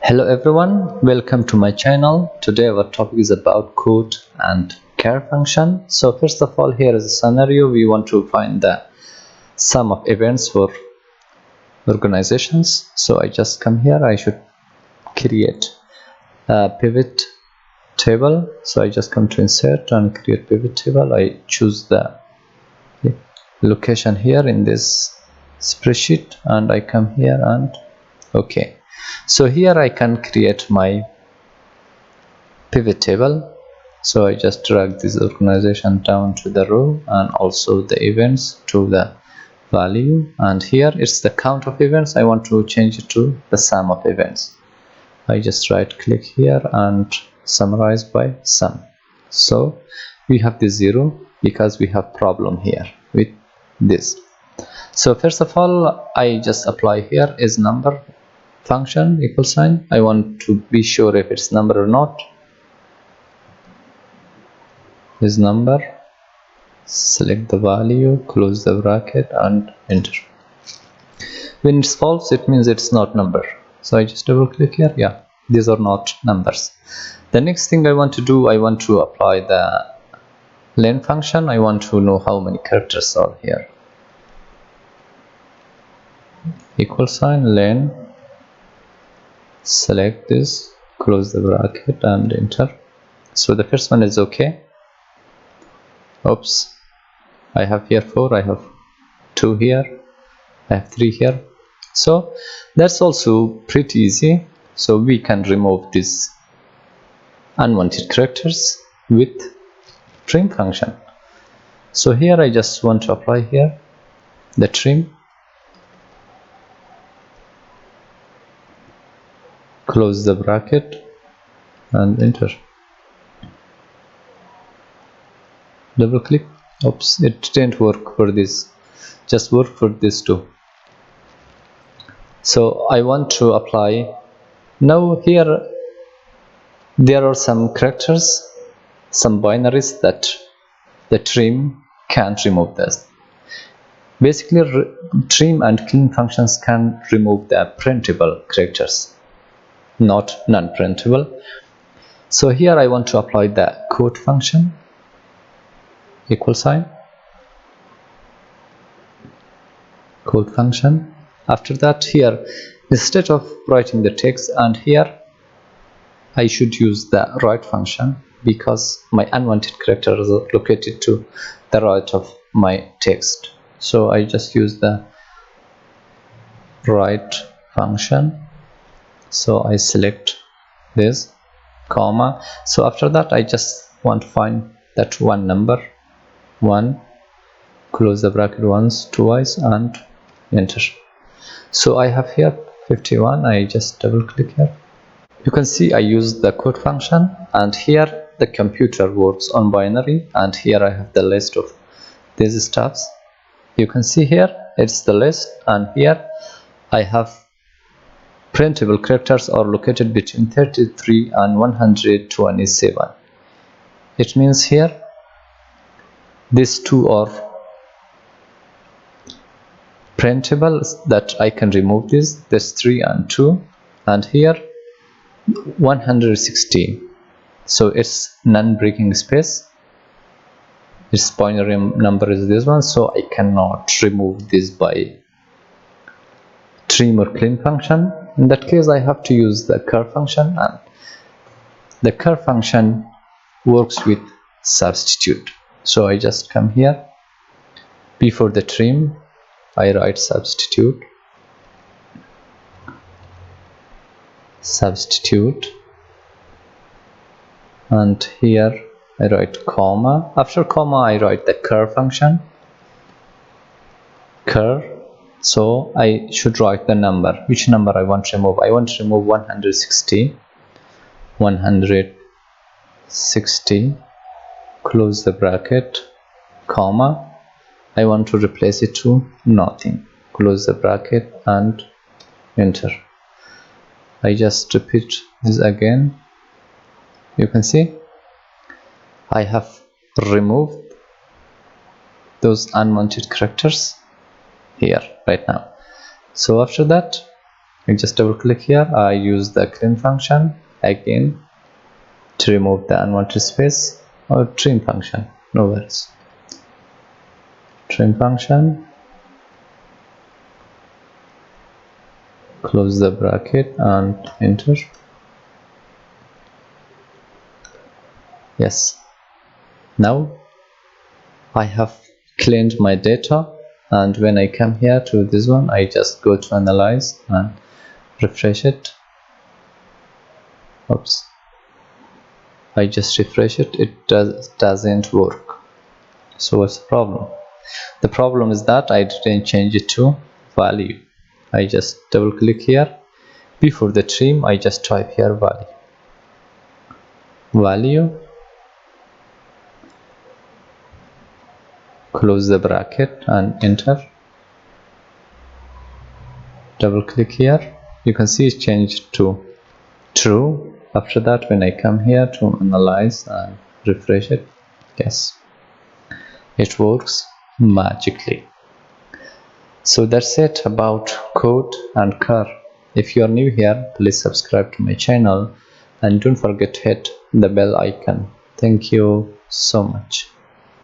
Hello everyone, welcome to my channel. Today our topic is about code and char function. So first of all, here is a scenario. We want to find the sum of events for organizations. So I just come here. I should create a pivot table. So I just come to insert and create pivot table. I choose the location here in this spreadsheet and I come here and okay. So here I can create my pivot table. So I just drag this organization down to the row and also the events to the value, and here it's the count of events. I want to change it to the sum of events. I just right click here and summarize by sum. So we have the 0 because we have problem here with this. So first of all, I just apply here is number function equal sign. I want to be sure if it's number or not. Is number, select the value, close the bracket and enter. When it's false, it means it's not number. So I just double click here. Yeah, these are not numbers. The next thing I want to do, I want to apply the len function. I want to know how many characters are here. Equal sign len, select this, close the bracket and enter. So the first one is okay. Oops, I have here 4, I have 2 here, I have 3 here. So that's also pretty easy. So we can remove these unwanted characters with trim function. So here I just want to apply here the trim, close the bracket and enter. Double click. Oops, it didn't work for this, just work for this too. So I want to apply now. Here there are some characters, some binaries that the trim can't remove this. Basically trim and clean functions can remove the printable characters, not non-printable. So here I want to apply the code function equal sign code function. After that, here instead of writing the text, and here I should use the right function because my unwanted character is located to the right of my text. So I just use the right function. So I select this comma. So after that, I just want to find that one number, 1, close the bracket once, twice and enter. So I have here 51. I just double click here. You can see I use the code function, and here the computer works on binary, and here I have the list of these stuffs. You can see here it's the list, and here I have printable characters are located between 33 and 127. It means here these two are printable, that I can remove this 3 and 2, and here 160. So it's non-breaking space. Its binary number is this one, so I cannot remove this by trim or clean function. In that case, I have to use the char function, and the char function works with substitute. So I just come here, before the trim I write substitute, and here I write comma. After comma I write the char function, char. So I should write the number, which number I want to remove. I want to remove 160, close the bracket, comma. I want to replace it to nothing, close the bracket and enter. I just repeat this again. You can see I have removed those unwanted characters here right now. So after that, I just double click here. I use the clean function again to remove the unwanted space, or trim function, no worries. Trim function, close the bracket and enter. Yes, now I have cleaned my data, and when I come here to this one, I just go to analyze and refresh it. Oops, I just refresh it. It doesn't work. So what's the problem? The problem is that I didn't change it to value. I just double click here. Before the trim, I just type here value, close the bracket and enter. Double click here. You can see it's changed to true. After that, when I come here to analyze and refresh it, yes, it works magically. So that's it about code and car. If you are new here, please subscribe to my channel and don't forget to hit the bell icon. Thank you so much.